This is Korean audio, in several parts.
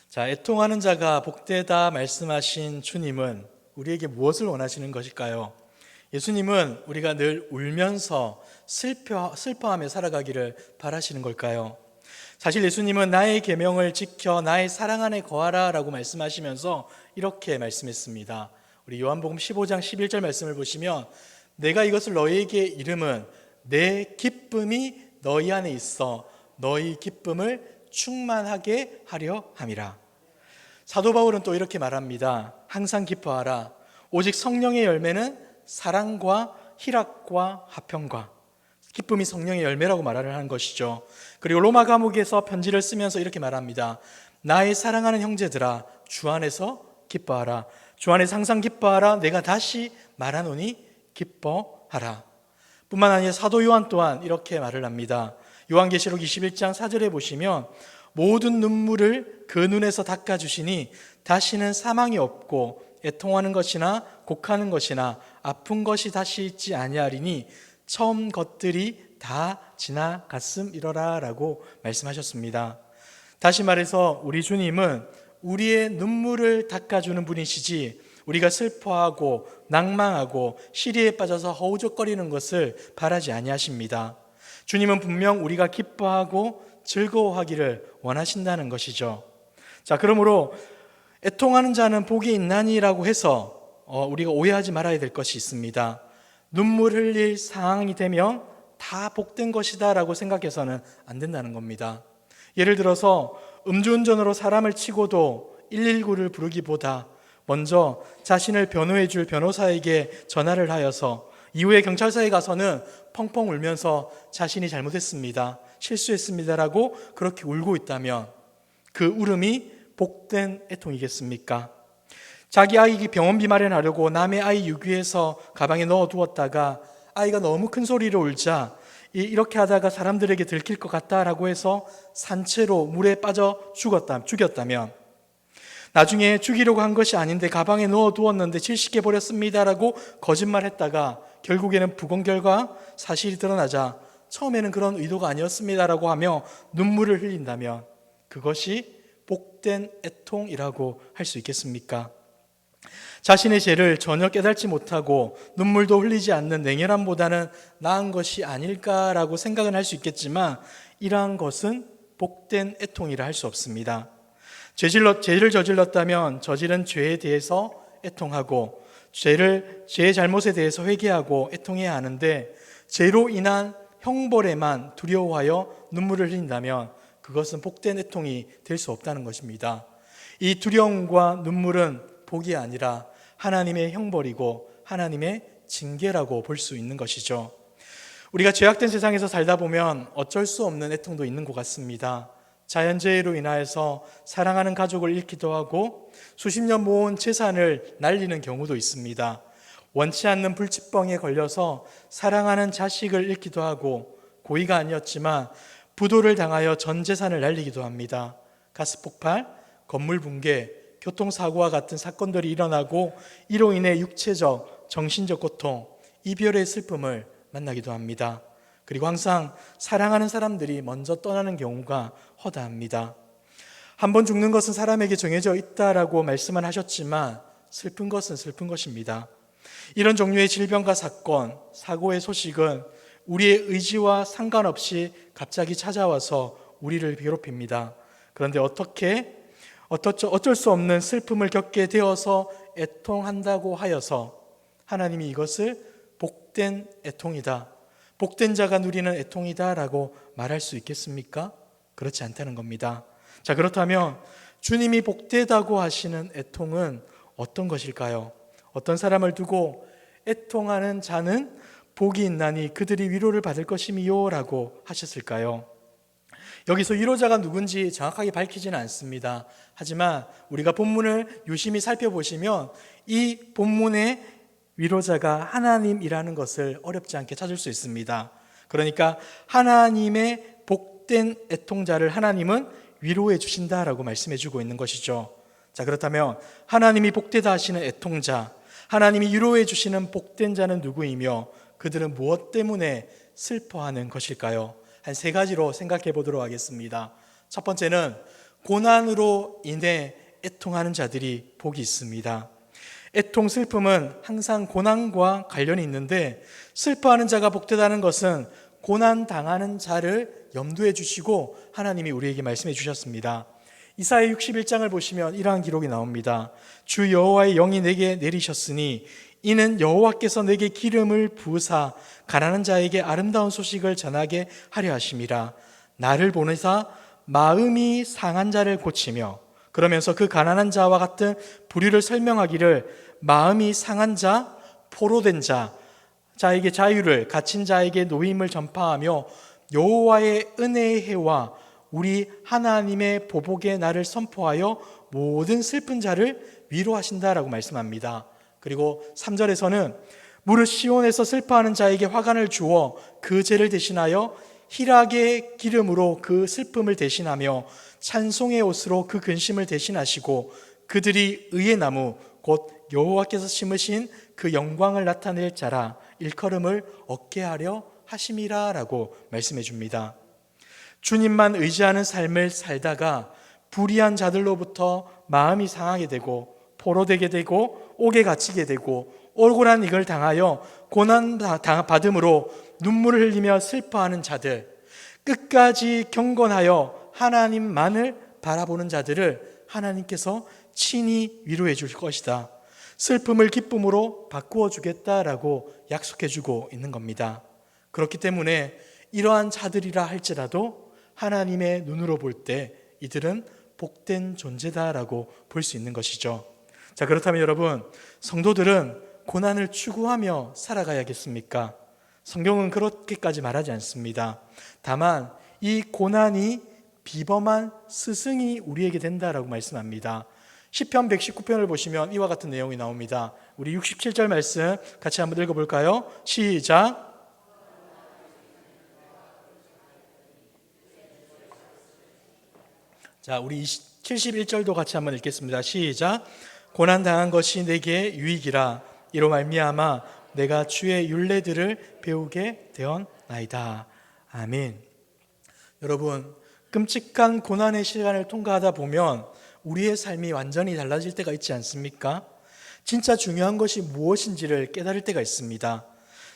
자, 애통하는 자가 복되다 말씀하신 주님은 우리에게 무엇을 원하시는 것일까요? 예수님은 우리가 늘 울면서 슬퍼하며 살아가기를 바라시는 걸까요? 사실 예수님은 나의 계명을 지켜 나의 사랑 안에 거하라 라고 말씀하시면서 이렇게 말씀했습니다. 우리 요한복음 15장 11절 말씀을 보시면 내가 이것을 너희에게 이름은 내 기쁨이 너희 안에 있어 너희 기쁨을 충만하게 하려 함이라. 사도 바울은 또 이렇게 말합니다. 항상 기뻐하라. 오직 성령의 열매는 사랑과 희락과 화평과 기쁨이 성령의 열매라고 말을 하는 것이죠. 그리고 로마 감옥에서 편지를 쓰면서 이렇게 말합니다. 나의 사랑하는 형제들아 주 안에서 기뻐하라. 주 안에서 항상 기뻐하라. 내가 다시 말하노니 기뻐하라. 뿐만 아니라 사도 요한 또한 이렇게 말을 합니다. 요한계시록 21장 4절에 보시면 모든 눈물을 그 눈에서 닦아주시니 다시는 사망이 없고 애통하는 것이나 곡하는 것이나 아픈 것이 다시 있지 아니하리니 처음 것들이 다 지나갔음이러라 라고 말씀하셨습니다. 다시 말해서 우리 주님은 우리의 눈물을 닦아주는 분이시지 우리가 슬퍼하고 낭망하고 시리에 빠져서 허우적거리는 것을 바라지 아니하십니다. 주님은 분명 우리가 기뻐하고 즐거워하기를 원하신다는 것이죠. 자, 그러므로 애통하는 자는 복이 있나니라고 해서 우리가 오해하지 말아야 될 것이 있습니다. 눈물 흘릴 상황이 되면 다 복된 것이다 라고 생각해서는 안 된다는 겁니다. 예를 들어서 음주운전으로 사람을 치고도 119를 부르기보다 먼저 자신을 변호해 줄 변호사에게 전화를 하여서 이후에 경찰서에 가서는 펑펑 울면서 자신이 잘못했습니다, 실수했습니다라고 그렇게 울고 있다면 그 울음이 복된 애통이겠습니까? 자기 아이 병원비 마련하려고 남의 아이 유기해서 가방에 넣어두었다가 아이가 너무 큰 소리로 울자 이렇게 하다가 사람들에게 들킬 것 같다라고 해서 산채로 물에 빠져 죽였다면 나중에 죽이려고 한 것이 아닌데 가방에 넣어두었는데 질식해 버렸습니다라고 거짓말했다가 결국에는 부검 결과 사실이 드러나자 처음에는 그런 의도가 아니었습니다라고 하며 눈물을 흘린다면 그것이 복된 애통이라고 할 수 있겠습니까? 자신의 죄를 전혀 깨닫지 못하고 눈물도 흘리지 않는 냉혈함보다는 나은 것이 아닐까라고 생각은 할 수 있겠지만 이러한 것은 복된 애통이라 할 수 없습니다. 죄를 저질렀다면 저지른 죄에 대해서 애통하고 죄의 잘못에 대해서 회개하고 애통해야 하는데 죄로 인한 형벌에만 두려워하여 눈물을 흘린다면 그것은 복된 애통이 될 수 없다는 것입니다. 이 두려움과 눈물은 복이 아니라 하나님의 형벌이고 하나님의 징계라고 볼 수 있는 것이죠. 우리가 죄악된 세상에서 살다 보면 어쩔 수 없는 애통도 있는 것 같습니다. 자연재해로 인하여서 사랑하는 가족을 잃기도 하고 수십 년 모은 재산을 날리는 경우도 있습니다. 원치 않는 불치병에 걸려서 사랑하는 자식을 잃기도 하고 고의가 아니었지만 부도를 당하여 전 재산을 날리기도 합니다. 가스폭발, 건물 붕괴, 교통사고와 같은 사건들이 일어나고 이로 인해 육체적, 정신적 고통, 이별의 슬픔을 만나기도 합니다. 그리고 항상 사랑하는 사람들이 먼저 떠나는 경우가 허다합니다. 한 번 죽는 것은 사람에게 정해져 있다라고 말씀을 하셨지만 슬픈 것은 슬픈 것입니다. 이런 종류의 질병과 사건, 사고의 소식은 우리의 의지와 상관없이 갑자기 찾아와서 우리를 괴롭힙니다. 그런데 어쩔 수 없는 슬픔을 겪게 되어서 애통한다고 하여서 하나님이 이것을 복된 애통이다, 복된 자가 누리는 애통이다 라고 말할 수 있겠습니까? 그렇지 않다는 겁니다. 자, 그렇다면 주님이 복되다고 하시는 애통은 어떤 것일까요? 어떤 사람을 두고 애통하는 자는 복이 있나니 그들이 위로를 받을 것이미요 라고 하셨을까요? 여기서 위로자가 누군지 정확하게 밝히지는 않습니다. 하지만 우리가 본문을 유심히 살펴보시면 이 본문의 위로자가 하나님이라는 것을 어렵지 않게 찾을 수 있습니다. 그러니까 하나님의 복된 애통자를 하나님은 위로해 주신다라고 말씀해 주고 있는 것이죠. 자, 그렇다면 하나님이 복되다 하시는 애통자, 하나님이 위로해 주시는 복된 자는 누구이며 그들은 무엇 때문에 슬퍼하는 것일까요? 한 세 가지로 생각해 보도록 하겠습니다. 첫 번째는 고난으로 인해 애통하는 자들이 복이 있습니다. 애통, 슬픔은 항상 고난과 관련이 있는데 슬퍼하는 자가 복되다는 것은 고난 당하는 자를 염두에 주시고 하나님이 우리에게 말씀해 주셨습니다. 이사야 61장을 보시면 이러한 기록이 나옵니다. 주 여호와의 영이 내게 내리셨으니 이는 여호와께서 내게 기름을 부으사 가난한 자에게 아름다운 소식을 전하게 하려 하심이라. 나를 보내사 마음이 상한 자를 고치며, 그러면서 그 가난한 자와 같은 부류를 설명하기를 마음이 상한 자, 포로된 자, 자에게 자유를, 갇힌 자에게 노임을 전파하며 여호와의 은혜의 해와 우리 하나님의 보복의 날을 선포하여 모든 슬픈 자를 위로하신다라고 말씀합니다. 그리고 3절에서는 무릇 시온에서 슬퍼하는 자에게 화관을 주어 그 죄를 대신하여 희락의 기름으로 그 슬픔을 대신하며 찬송의 옷으로 그 근심을 대신하시고 그들이 의의 나무 곧 여호와께서 심으신 그 영광을 나타낼 자라 일컬음을 얻게 하려 하심이라 라고 말씀해 줍니다. 주님만 의지하는 삶을 살다가 불의한 자들로부터 마음이 상하게 되고 포로되게 되고 옥에 갇히게 되고 억울한 이걸 당하여 고난 받음으로 눈물을 흘리며 슬퍼하는 자들, 끝까지 경건하여 하나님만을 바라보는 자들을 하나님께서 친히 위로해 줄 것이다. 슬픔을 기쁨으로 바꾸어 주겠다라고 약속해 주고 있는 겁니다. 그렇기 때문에 이러한 자들이라 할지라도 하나님의 눈으로 볼 때 이들은 복된 존재다라고 볼 수 있는 것이죠. 자, 그렇다면 여러분, 성도들은 고난을 추구하며 살아가야겠습니까? 성경은 그렇게까지 말하지 않습니다. 다만 이 고난이 비범한 스승이 우리에게 된다라고 말씀합니다. 시편 119편을 보시면 이와 같은 내용이 나옵니다. 우리 67절 말씀 같이 한번 읽어볼까요? 시작. 자, 우리 71절도 같이 한번 읽겠습니다. 시작. 고난당한 것이 내게 유익이라 이로 말미암아 내가 주의 율례들을 배우게 되었나이다. 아멘. 여러분, 끔찍한 고난의 시간을 통과하다 보면 우리의 삶이 완전히 달라질 때가 있지 않습니까? 진짜 중요한 것이 무엇인지를 깨달을 때가 있습니다.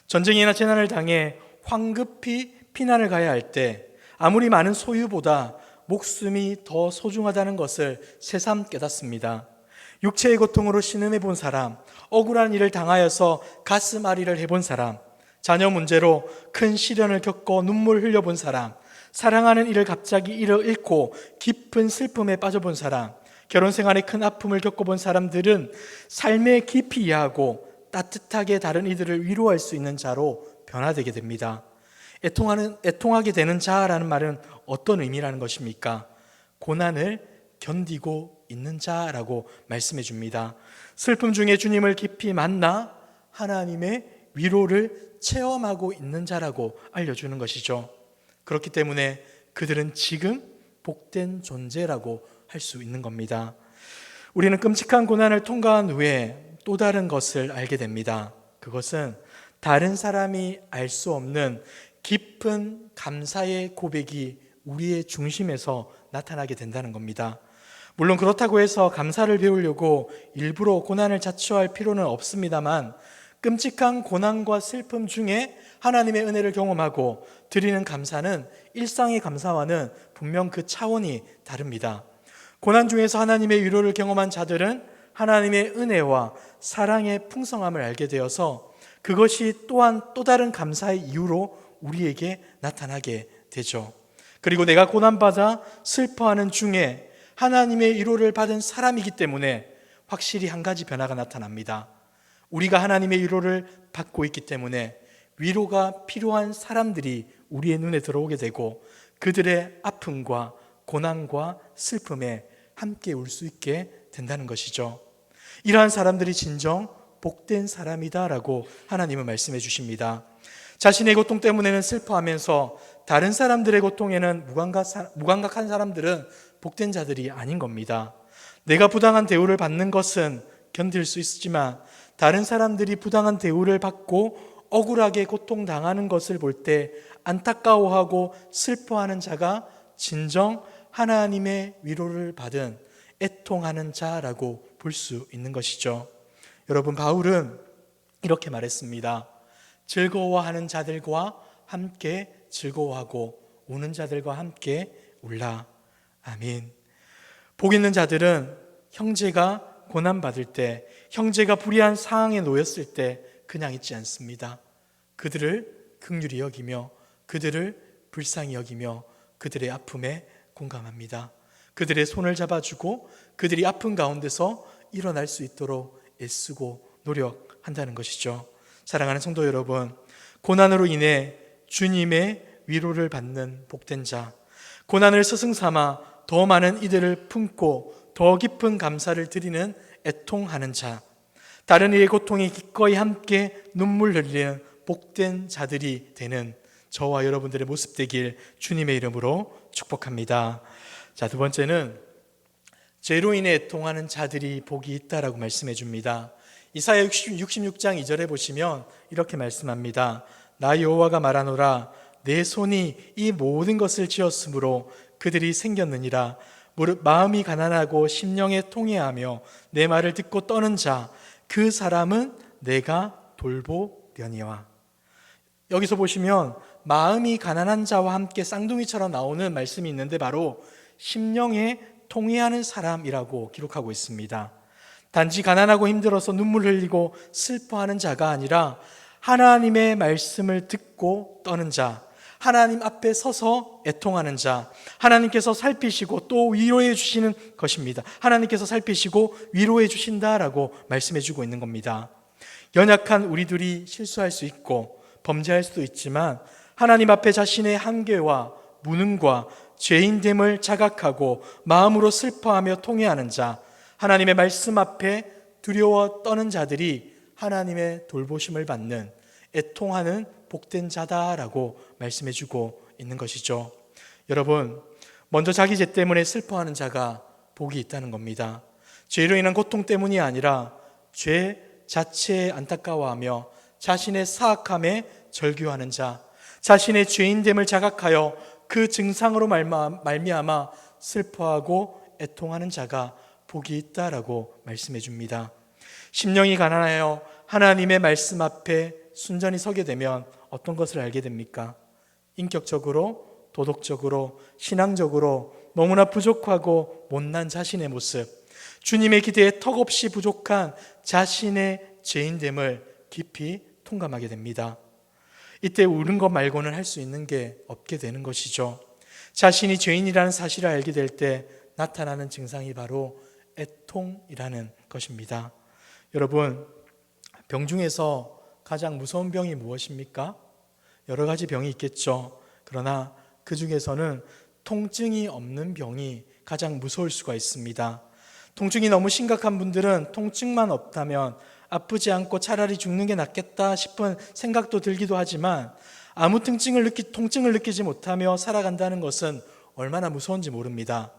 전쟁이나 재난을 당해 황급히 피난을 가야 할 때 아무리 많은 소유보다 목숨이 더 소중하다는 것을 새삼 깨닫습니다. 육체의 고통으로 신음해 본 사람, 억울한 일을 당하여서 가슴 아리를 해본 사람, 자녀 문제로 큰 시련을 겪어 눈물 흘려본 사람, 사랑하는 이를 갑자기 잃고 깊은 슬픔에 빠져본 사람, 결혼 생활에 큰 아픔을 겪어본 사람들은 삶에 깊이 이해하고 따뜻하게 다른 이들을 위로할 수 있는 자로 변화되게 됩니다. 애통하게 되는 자라는 말은 어떤 의미라는 것입니까? 고난을 견디고 있는 자라고 말씀해 줍니다. 슬픔 중에 주님을 깊이 만나 하나님의 위로를 체험하고 있는 자라고 알려주는 것이죠. 그렇기 때문에 그들은 지금 복된 존재라고 할 수 있는 겁니다. 우리는 끔찍한 고난을 통과한 후에 또 다른 것을 알게 됩니다. 그것은 다른 사람이 알 수 없는 깊은 감사의 고백이 우리의 중심에서 나타나게 된다는 겁니다. 물론 그렇다고 해서 감사를 배우려고 일부러 고난을 자초할 필요는 없습니다만 끔찍한 고난과 슬픔 중에 하나님의 은혜를 경험하고 드리는 감사는 일상의 감사와는 분명 그 차원이 다릅니다. 고난 중에서 하나님의 위로를 경험한 자들은 하나님의 은혜와 사랑의 풍성함을 알게 되어서 그것이 또한 또 다른 감사의 이유로 우리에게 나타나게 되죠. 그리고 내가 고난받아 슬퍼하는 중에 하나님의 위로를 받은 사람이기 때문에 확실히 한 가지 변화가 나타납니다. 우리가 하나님의 위로를 받고 있기 때문에 위로가 필요한 사람들이 우리의 눈에 들어오게 되고 그들의 아픔과 고난과 슬픔에 함께 울 수 있게 된다는 것이죠. 이러한 사람들이 진정 복된 사람이다라고 하나님은 말씀해 주십니다. 자신의 고통 때문에는 슬퍼하면서 다른 사람들의 고통에는 무감각한 사람들은 복된 자들이 아닌 겁니다. 내가 부당한 대우를 받는 것은 견딜 수 있지만 다른 사람들이 부당한 대우를 받고 억울하게 고통당하는 것을 볼 때 안타까워하고 슬퍼하는 자가 진정 하나님의 위로를 받은 애통하는 자라고 볼 수 있는 것이죠. 여러분, 바울은 이렇게 말했습니다. 즐거워하는 자들과 함께 즐거워하고 우는 자들과 함께 울라. 아멘. 복 있는 자들은 형제가 고난받을 때, 형제가 불의한 상황에 놓였을 때 그냥 있지 않습니다. 그들을 긍휼히 여기며 그들을 불쌍히 여기며 그들의 아픔에 공감합니다. 그들의 손을 잡아주고 그들이 아픈 가운데서 일어날 수 있도록 애쓰고 노력한다는 것이죠. 사랑하는 성도 여러분, 고난으로 인해 주님의 위로를 받는 복된 자, 고난을 스승 삼아 더 많은 이들을 품고 더 깊은 감사를 드리는 애통하는 자, 다른 이의 고통에 기꺼이 함께 눈물 흘리는 복된 자들이 되는 저와 여러분들의 모습 되길 주님의 이름으로 축복합니다. 자, 두 번째는 죄로 인해 애통하는 자들이 복이 있다라고 말씀해 줍니다. 이사야 66장 2절에 보시면 이렇게 말씀합니다. 나 여호와가 말하노라, 내 손이 이 모든 것을 지었으므로 그들이 생겼느니라. 무릇 마음이 가난하고 심령에 통회하며 내 말을 듣고 떠는 자, 그 사람은 내가 돌보려니와. 여기서 보시면 마음이 가난한 자와 함께 쌍둥이처럼 나오는 말씀이 있는데 바로 심령에 통회하는 사람이라고 기록하고 있습니다. 단지 가난하고 힘들어서 눈물 흘리고 슬퍼하는 자가 아니라 하나님의 말씀을 듣고 떠는 자, 하나님 앞에 서서 애통하는 자, 하나님께서 살피시고 또 위로해 주시는 것입니다. 하나님께서 살피시고 위로해 주신다라고 말씀해 주고 있는 겁니다. 연약한 우리들이 실수할 수 있고 범죄할 수도 있지만 하나님 앞에 자신의 한계와 무능과 죄인됨을 자각하고 마음으로 슬퍼하며 통회하는 자, 하나님의 말씀 앞에 두려워 떠는 자들이 하나님의 돌보심을 받는 애통하는 복된 자다라고 말씀해주고 있는 것이죠. 여러분, 먼저 자기 죄 때문에 슬퍼하는 자가 복이 있다는 겁니다. 죄로 인한 고통 때문이 아니라 죄 자체에 안타까워하며 자신의 사악함에 절규하는 자, 자신의 죄인됨을 자각하여 그 증상으로 말미암아 슬퍼하고 애통하는 자가 복이 있다라고 말씀해 줍니다. 심령이 가난하여 하나님의 말씀 앞에 순전히 서게 되면 어떤 것을 알게 됩니까? 인격적으로, 도덕적으로, 신앙적으로 너무나 부족하고 못난 자신의 모습, 주님의 기대에 턱없이 부족한 자신의 죄인됨을 깊이 통감하게 됩니다. 이때 우는 것 말고는 할 수 있는 게 없게 되는 것이죠. 자신이 죄인이라는 사실을 알게 될 때 나타나는 증상이 바로 애통이라는 것입니다. 여러분, 병 중에서 가장 무서운 병이 무엇입니까? 여러 가지 병이 있겠죠. 그러나 그 중에서는 통증이 없는 병이 가장 무서울 수가 있습니다. 통증이 너무 심각한 분들은 통증만 없다면 아프지 않고 차라리 죽는 게 낫겠다 싶은 생각도 들기도 하지만 아무 통증을 느끼지 못하며 살아간다는 것은 얼마나 무서운지 모릅니다.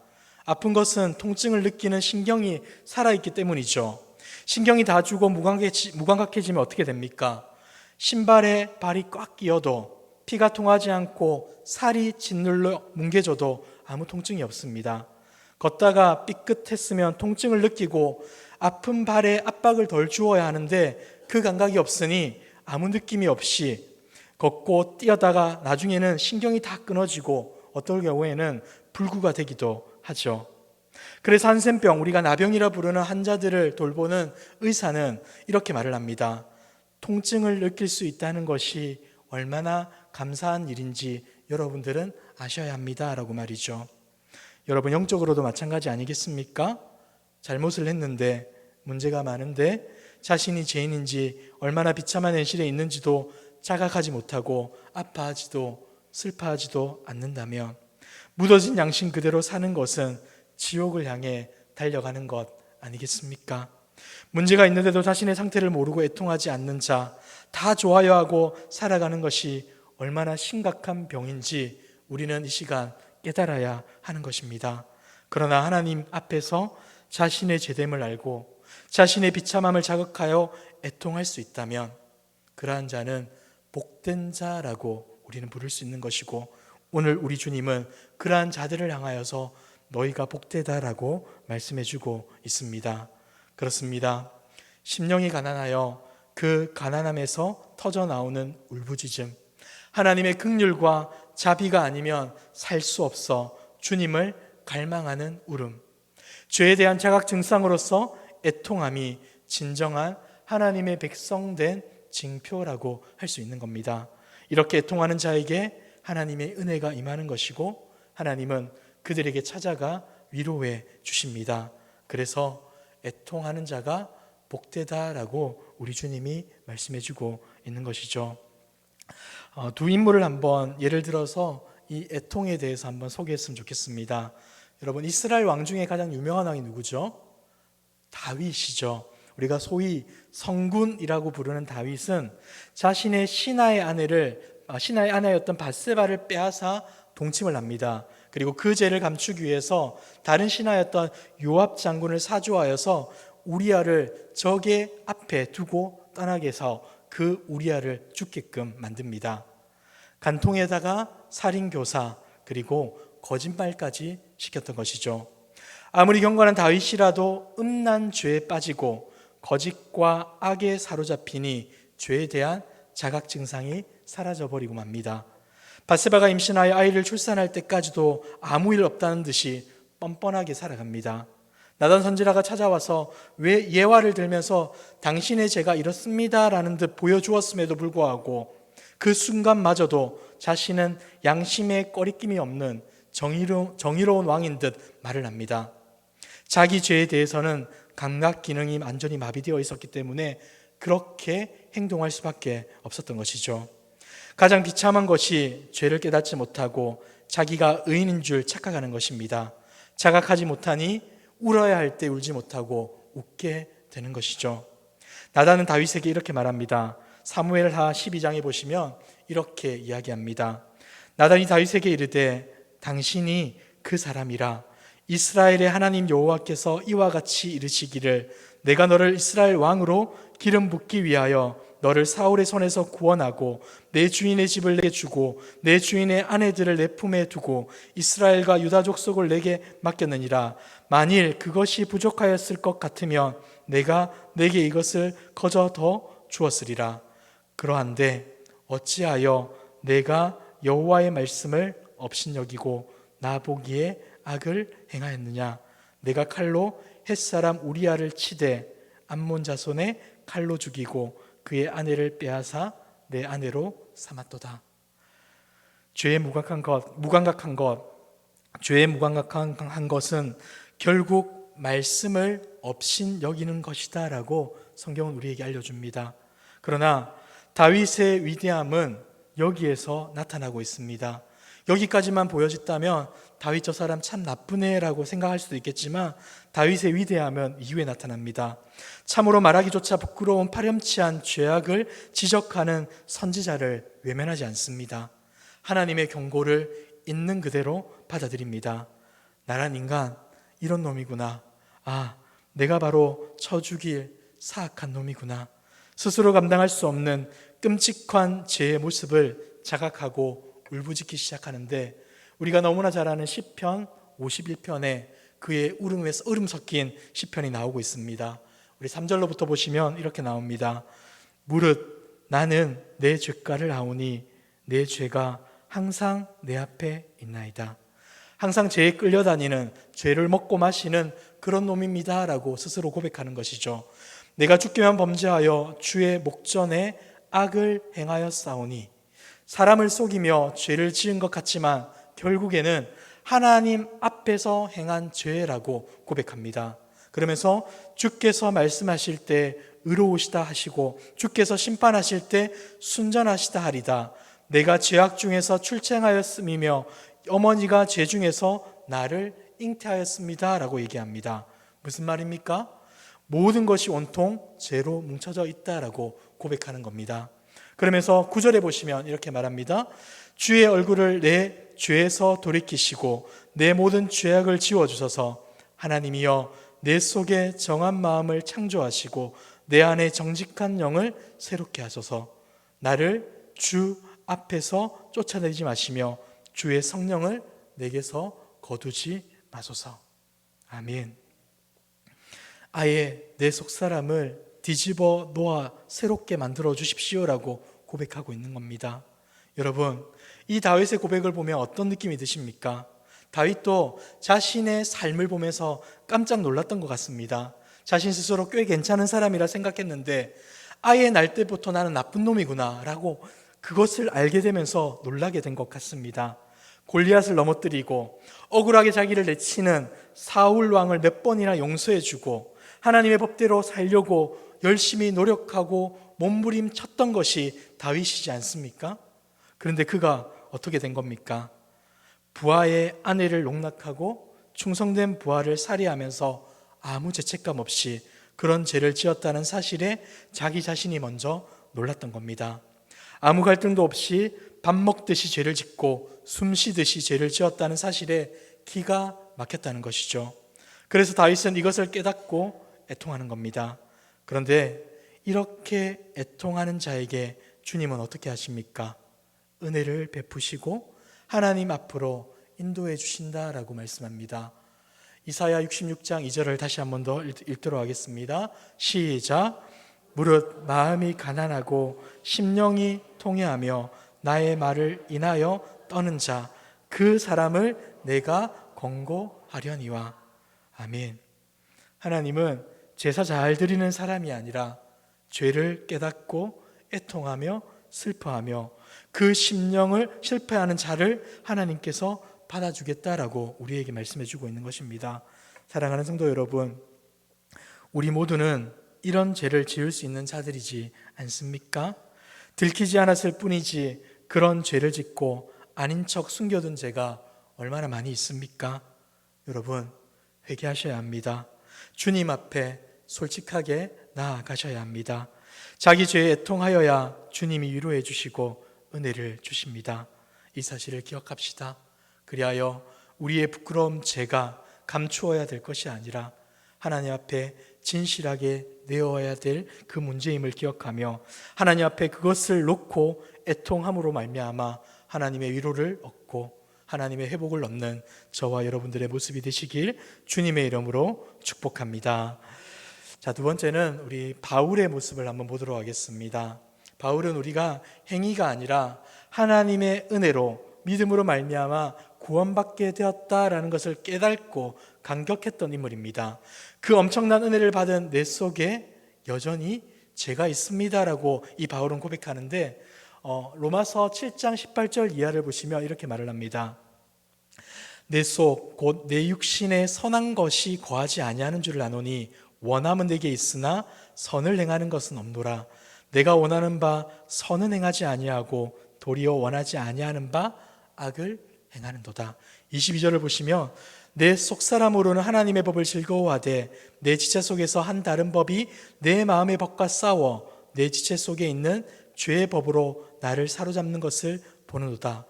아픈 것은 통증을 느끼는 신경이 살아있기 때문이죠. 신경이 다 죽어 무감각해지면 어떻게 됩니까? 신발에 발이 꽉 끼어도 피가 통하지 않고 살이 짓눌러 뭉개져도 아무 통증이 없습니다. 걷다가 삐끗했으면 통증을 느끼고 아픈 발에 압박을 덜 주어야 하는데 그 감각이 없으니 아무 느낌이 없이 걷고 뛰어다가 나중에는 신경이 다 끊어지고 어떨 경우에는 불구가 되기도 하죠. 그래서 한센병, 우리가 나병이라 부르는 환자들을 돌보는 의사는 이렇게 말을 합니다. 통증을 느낄 수 있다는 것이 얼마나 감사한 일인지 여러분들은 아셔야 합니다 라고 말이죠. 여러분, 영적으로도 마찬가지 아니겠습니까? 잘못을 했는데 문제가 많은데 자신이 죄인인지 얼마나 비참한 현실에 있는지도 자각하지 못하고 아파하지도 슬퍼하지도 않는다면 묻어진 양심 그대로 사는 것은 지옥을 향해 달려가는 것 아니겠습니까? 문제가 있는데도 자신의 상태를 모르고 애통하지 않는 자, 다 좋아야 하고 살아가는 것이 얼마나 심각한 병인지 우리는 이 시간 깨달아야 하는 것입니다. 그러나 하나님 앞에서 자신의 죄됨을 알고 자신의 비참함을 자각하여 애통할 수 있다면 그러한 자는 복된 자라고 우리는 부를 수 있는 것이고 오늘 우리 주님은 그러한 자들을 향하여서 너희가 복되다라고 말씀해주고 있습니다. 그렇습니다. 심령이 가난하여 그 가난함에서 터져 나오는 울부짖음, 하나님의 긍휼과 자비가 아니면 살 수 없어 주님을 갈망하는 울음, 죄에 대한 자각 증상으로서 애통함이 진정한 하나님의 백성된 징표라고 할 수 있는 겁니다. 이렇게 애통하는 자에게 하나님의 은혜가 임하는 것이고 하나님은 그들에게 찾아가 위로해 주십니다. 그래서 애통하는 자가 복되다라고 우리 주님이 말씀해 주고 있는 것이죠. 두 인물을 한번 예를 들어서 이 애통에 대해서 한번 소개했으면 좋겠습니다. 여러분, 이스라엘 왕 중에 가장 유명한 왕이 누구죠? 다윗이죠. 우리가 소위 성군이라고 부르는 다윗은 자신의 신하의 아내였던 밧세바를 빼앗아 동침을 합니다. 그리고 그 죄를 감추기 위해서 다른 신하였던 요압 장군을 사주하여서 우리아를 적의 앞에 두고 떠나게 해서 그 우리아를 죽게끔 만듭니다. 간통에다가 살인교사 그리고 거짓말까지 시켰던 것이죠. 아무리 경건한 다윗이라도 음란 죄에 빠지고 거짓과 악에 사로잡히니 죄에 대한 자각 증상이 사라져버리고 맙니다. 밧세바가 임신하여 아이를 출산할 때까지도 아무 일 없다는 듯이 뻔뻔하게 살아갑니다. 나단 선지자가 찾아와서 왜 예화를 들면서 당신의 죄가 이렇습니다 라는 듯 보여주었음에도 불구하고 그 순간마저도 자신은 양심에 꺼리낌이 없는 정의로운 왕인 듯 말을 합니다. 자기 죄에 대해서는 감각 기능이 완전히 마비되어 있었기 때문에 그렇게 행동할 수밖에 없었던 것이죠. 가장 비참한 것이 죄를 깨닫지 못하고 자기가 의인인 줄 착각하는 것입니다. 자각하지 못하니 울어야 할 때 울지 못하고 웃게 되는 것이죠. 나단은 다윗에게 이렇게 말합니다. 사무엘하 12장에 보시면 이렇게 이야기합니다. 나단이 다윗에게 이르되 당신이 그 사람이라 이스라엘의 하나님 여호와께서 이와 같이 이르시기를 내가 너를 이스라엘 왕으로 기름 붓기 위하여 너를 사울의 손에서 구원하고 내 주인의 집을 내게 주고 내 주인의 아내들을 내 품에 두고 이스라엘과 유다 족속을 내게 맡겼느니라. 만일 그것이 부족하였을 것 같으면 내가 내게 이것을 거저 더 주었으리라. 그러한데 어찌하여 내가 여호와의 말씀을 업신여기고 나보기에 악을 행하였느냐. 내가 칼로 햇사람 우리아를 치되 암몬 자손의 칼로 죽이고 그의 아내를 빼앗아 내 아내로 삼았도다. 죄에 무감각한 것은 결국 말씀을 업신여기는 것이다 라고 성경은 우리에게 알려줍니다. 그러나 다윗의 위대함은 여기에서 나타나고 있습니다. 여기까지만 보여졌다면 다윗 저 사람 참 나쁘네 라고 생각할 수도 있겠지만 다윗의 위대함은 이후에 나타납니다. 참으로 말하기조차 부끄러운 파렴치한 죄악을 지적하는 선지자를 외면하지 않습니다. 하나님의 경고를 있는 그대로 받아들입니다. 나란 인간 이런 놈이구나. 내가 바로 쳐 죽일 사악한 놈이구나. 스스로 감당할 수 없는 끔찍한 죄의 모습을 자각하고 울부짖기 시작하는데 우리가 너무나 잘 아는 시편 51편에 그의 울음에서 울음 섞인 시편이 나오고 있습니다. 우리 3절로부터 보시면 이렇게 나옵니다. 무릇 나는 내 죄가를 아오니 내 죄가 항상 내 앞에 있나이다. 항상 죄에 끌려다니는 죄를 먹고 마시는 그런 놈입니다 라고 스스로 고백하는 것이죠. 내가 죽기만 범죄하여 주의 목전에 악을 행하였사오니 사람을 속이며 죄를 지은 것 같지만 결국에는 하나님 앞에서 행한 죄라고 고백합니다. 그러면서 주께서 말씀하실 때 의로우시다 하시고 주께서 심판하실 때 순전하시다 하리다. 내가 죄악 중에서 출생하였음이며 어머니가 죄 중에서 나를 잉태하였습니다 라고 얘기합니다. 무슨 말입니까? 모든 것이 온통 죄로 뭉쳐져 있다라고 고백하는 겁니다. 그러면서 9절에 보시면 이렇게 말합니다. 주의 얼굴을 내 죄에서 돌이키시고 내 모든 죄악을 지워주소서. 하나님이여 내 속에 정한 마음을 창조하시고 내 안에 정직한 영을 새롭게 하소서. 나를 주 앞에서 쫓아내지 마시며 주의 성령을 내게서 거두지 마소서. 아멘. 아예 내 속사람을 뒤집어 놓아 새롭게 만들어 주십시오라고 고백하고 있는 겁니다. 여러분, 이 다윗의 고백을 보면 어떤 느낌이 드십니까? 다윗도 자신의 삶을 보면서 깜짝 놀랐던 것 같습니다. 자신 스스로 꽤 괜찮은 사람이라 생각했는데 아예 날 때부터 나는 나쁜 놈이구나 라고 그것을 알게 되면서 놀라게 된 것 같습니다. 골리앗을 넘어뜨리고 억울하게 자기를 내치는 사울 왕을 몇 번이나 용서해주고 하나님의 법대로 살려고 열심히 노력하고 몸부림쳤던 것이 다윗이지 않습니까? 그런데 그가 어떻게 된 겁니까? 부하의 아내를 농락하고 충성된 부하를 살해하면서 아무 죄책감 없이 그런 죄를 지었다는 사실에 자기 자신이 먼저 놀랐던 겁니다. 아무 갈등도 없이 밥 먹듯이 죄를 짓고 숨 쉬듯이 죄를 지었다는 사실에 기가 막혔다는 것이죠. 그래서 다윗은 이것을 깨닫고 애통하는 겁니다. 그런데 이렇게 애통하는 자에게 주님은 어떻게 하십니까? 은혜를 베푸시고 하나님 앞으로 인도해 주신다라고 말씀합니다. 이사야 66장 2절을 다시 한 번 더 읽도록 하겠습니다. 시작. 무릇 마음이 가난하고 심령이 통회하며 나의 말을 인하여 떠는 자 그 사람을 내가 권고하려니와. 아멘. 하나님은 제사 잘 드리는 사람이 아니라 죄를 깨닫고 애통하며 슬퍼하며 그 심령을 실패하는 자를 하나님께서 받아주겠다라고 우리에게 말씀해 주고 있는 것입니다. 사랑하는 성도 여러분, 우리 모두는 이런 죄를 지을 수 있는 자들이지 않습니까? 들키지 않았을 뿐이지 그런 죄를 짓고 아닌 척 숨겨둔 죄가 얼마나 많이 있습니까? 여러분, 회개하셔야 합니다. 주님 앞에 솔직하게 나아가셔야 합니다. 자기 죄에 애통하여야 주님이 위로해 주시고 은혜를 주십니다. 이 사실을 기억합시다. 그리하여 우리의 부끄러움 죄가 감추어야 될 것이 아니라 하나님 앞에 진실하게 내어야 될 그 문제임을 기억하며 하나님 앞에 그것을 놓고 애통함으로 말미암아 하나님의 위로를 얻고 하나님의 회복을 얻는 저와 여러분들의 모습이 되시길 주님의 이름으로 축복합니다. 자, 두 번째는 우리 바울의 모습을 한번 보도록 하겠습니다. 바울은 우리가 행위가 아니라 하나님의 은혜로 믿음으로 말미암아 구원받게 되었다라는 것을 깨닫고 감격했던 인물입니다. 그 엄청난 은혜를 받은 내 속에 여전히 죄가 있습니다라고 이 바울은 고백하는데 로마서 7장 18절 이하를 보시면 이렇게 말을 합니다. 내 속 곧 내 육신에 선한 것이 거하지 아니하는 줄을 아노니 원함은 내게 있으나 선을 행하는 것은 없노라. 내가 원하는 바 선은 행하지 아니하고 도리어 원하지 아니하는 바 악을 행하는도다. 22절을 보시면 내 속사람으로는 하나님의 법을 즐거워하되 내 지체 속에서 한 다른 법이 내 마음의 법과 싸워 내 지체 속에 있는 죄의 법으로 나를 사로잡는 것을 보는도다.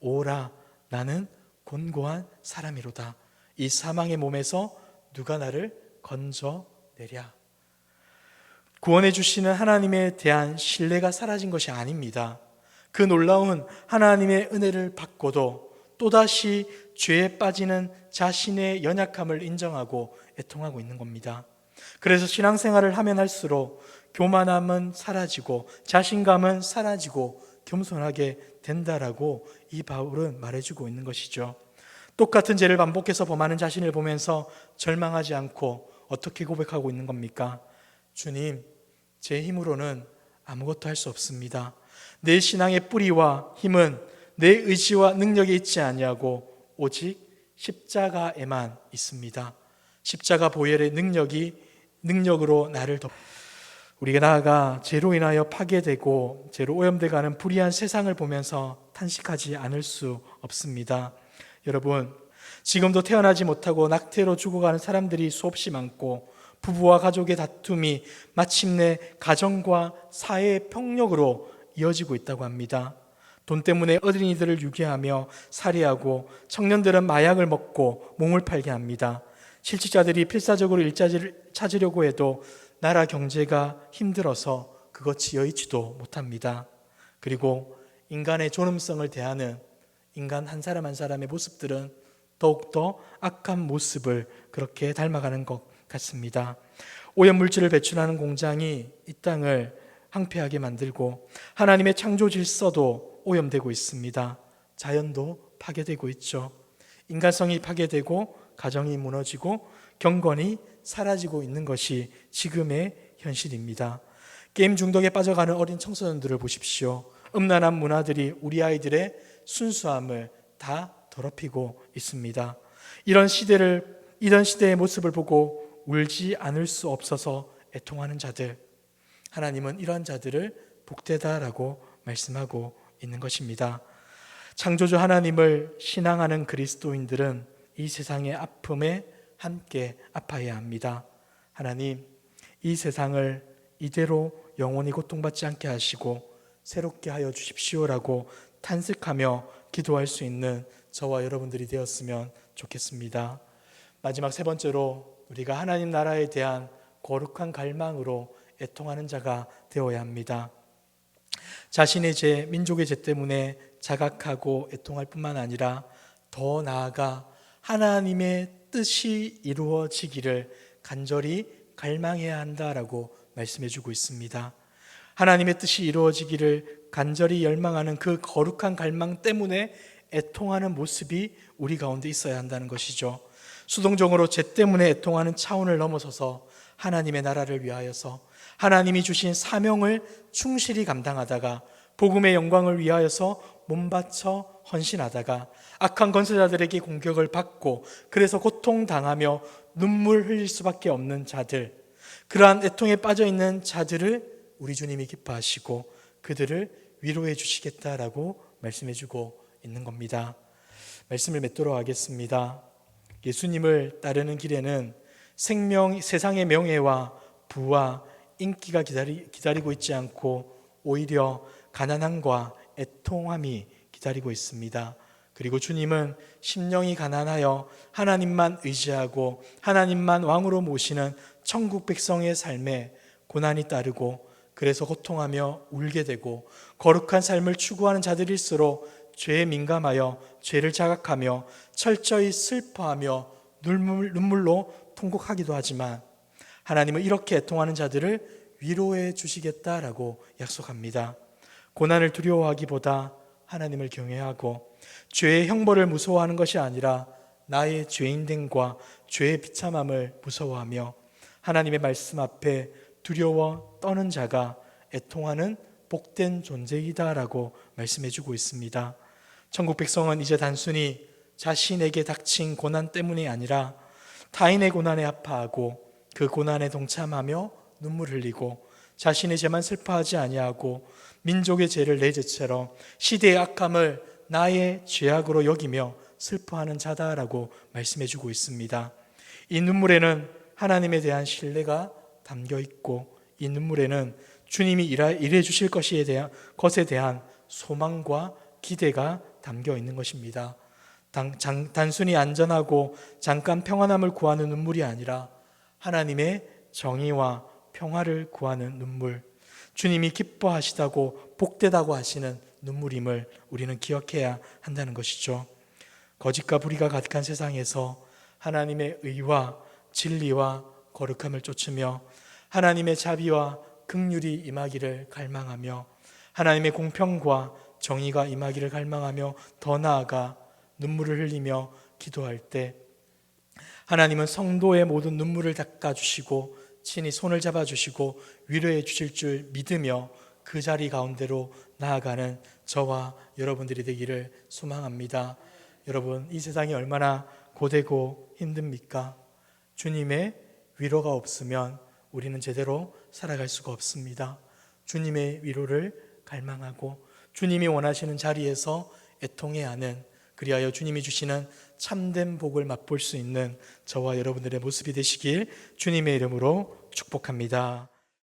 오라, 나는 곤고한 사람이로다. 이 사망의 몸에서 누가 나를 건져내랴. 구원해 주시는 하나님에 대한 신뢰가 사라진 것이 아닙니다. 그 놀라운 하나님의 은혜를 받고도 또다시 죄에 빠지는 자신의 연약함을 인정하고 애통하고 있는 겁니다. 그래서 신앙생활을 하면 할수록 교만함은 사라지고 자신감은 사라지고 겸손하게 된다라고 이 바울은 말해주고 있는 것이죠. 똑같은 죄를 반복해서 범하는 자신을 보면서 절망하지 않고 어떻게 고백하고 있는 겁니까? 주님, 제 힘으로는 아무것도 할 수 없습니다. 내 신앙의 뿌리와 힘은 내 의지와 능력에 있지 아니하고 오직 십자가에만 있습니다. 십자가 보혈의 능력으로 나를 우리가 나아가 죄로 인하여 파괴되고 죄로 오염돼가는 불의한 세상을 보면서 탄식하지 않을 수 없습니다. 여러분, 지금도 태어나지 못하고 낙태로 죽어가는 사람들이 수없이 많고 부부와 가족의 다툼이 마침내 가정과 사회의 폭력으로 이어지고 있다고 합니다. 돈 때문에 어린이들을 유괴하며 살해하고 청년들은 마약을 먹고 몸을 팔게 합니다. 실직자들이 필사적으로 일자리를 찾으려고 해도 나라 경제가 힘들어서 그것이 여의치도 못합니다. 그리고 인간의 존엄성을 대하는 인간 한 사람 한 사람의 모습들은 더욱더 악한 모습을 그렇게 닮아가는 것 같습니다. 오염물질을 배출하는 공장이 이 땅을 황폐하게 만들고 하나님의 창조 질서도 오염되고 있습니다. 자연도 파괴되고 있죠. 인간성이 파괴되고 가정이 무너지고 경건이 사라지고 있는 것이 지금의 현실입니다. 게임 중독에 빠져가는 어린 청소년들을 보십시오. 음란한 문화들이 우리 아이들의 순수함을 다 더럽히고 있습니다. 이런 시대의 모습을 보고 울지 않을 수 없어서 애통하는 자들, 하나님은 이러한 자들을 복되다라고 말씀하고 있는 것입니다. 창조주 하나님을 신앙하는 그리스도인들은 이 세상의 아픔에 함께 아파해야 합니다. 하나님, 이 세상을 이대로 영원히 고통받지 않게 하시고 새롭게 하여 주십시오라고 탄식하며 기도할 수 있는 저와 여러분들이 되었으면 좋겠습니다. 마지막 세 번째로 우리가 하나님 나라에 대한 거룩한 갈망으로 애통하는 자가 되어야 합니다. 자신의 죄, 민족의 죄 때문에 자각하고 애통할 뿐만 아니라 더 나아가 하나님의 뜻이 이루어지기를 간절히 갈망해야 한다라고 말씀해 주고 있습니다. 하나님의 뜻이 이루어지기를 간절히 열망하는 그 거룩한 갈망 때문에 애통하는 모습이 우리 가운데 있어야 한다는 것이죠. 수동적으로 죄 때문에 애통하는 차원을 넘어서서 하나님의 나라를 위하여서 하나님이 주신 사명을 충실히 감당하다가 복음의 영광을 위하여서 몸바쳐 헌신하다가 악한 건설자들에게 공격을 받고 그래서 고통당하며 눈물 흘릴 수밖에 없는 자들, 그러한 애통에 빠져있는 자들을 우리 주님이 기뻐하시고 그들을 위로해 주시겠다라고 말씀해 주고 있는 겁니다. 말씀을 맺도록 하겠습니다. 예수님을 따르는 길에는 세상의 명예와 부와 인기가 기다리고 있지 않고 오히려 가난함과 애통함이 기다리고 있습니다. 그리고 주님은 심령이 가난하여 하나님만 의지하고 하나님만 왕으로 모시는 천국 백성의 삶에 고난이 따르고 그래서 고통하며 울게 되고 거룩한 삶을 추구하는 자들일수록 죄에 민감하여 죄를 자각하며 철저히 슬퍼하며 눈물로 통곡하기도 하지만 하나님은 이렇게 애통하는 자들을 위로해 주시겠다라고 약속합니다. 고난을 두려워하기보다 하나님을 경외하고 죄의 형벌을 무서워하는 것이 아니라 나의 죄인됨과 죄의 비참함을 무서워하며 하나님의 말씀 앞에 두려워 떠는 자가 애통하는 복된 존재이다라고 말씀해 주고 있습니다. 천국 백성은 이제 단순히 자신에게 닥친 고난 때문이 아니라 타인의 고난에 아파하고 그 고난에 동참하며 눈물 흘리고 자신의 죄만 슬퍼하지 아니하고 민족의 죄를 내 죄처럼 시대의 악함을 나의 죄악으로 여기며 슬퍼하는 자다라고 말씀해 주고 있습니다. 이 눈물에는 하나님에 대한 신뢰가 담겨 있고 이 눈물에는 주님이 일해 주실 것에 대한 소망과 기대가 담겨 있는 것입니다. 단순히 안전하고 잠깐 평안함을 구하는 눈물이 아니라 하나님의 정의와 평화를 구하는 눈물, 주님이 기뻐하시다고 복되다고 하시는 눈물임을 우리는 기억해야 한다는 것이죠. 거짓과 불의가 가득한 세상에서 하나님의 의와 진리와 거룩함을 쫓으며 하나님의 자비와 긍휼이 임하기를 갈망하며 하나님의 공평과 정의가 임하기를 갈망하며 더 나아가 눈물을 흘리며 기도할 때 하나님은 성도의 모든 눈물을 닦아주시고 친히 손을 잡아주시고 위로해 주실 줄 믿으며 그 자리 가운데로 나아가는 저와 여러분들이 되기를 소망합니다. 여러분, 이 세상이 얼마나 고되고 힘듭니까? 주님의 위로가 없으면 우리는 제대로 살아갈 수가 없습니다. 주님의 위로를 갈망하고 주님이 원하시는 자리에서 애통해야 하는, 그리하여 주님이 주시는 참된 복을 맛볼 수 있는 저와 여러분들의 모습이 되시길 주님의 이름으로 축복합니다.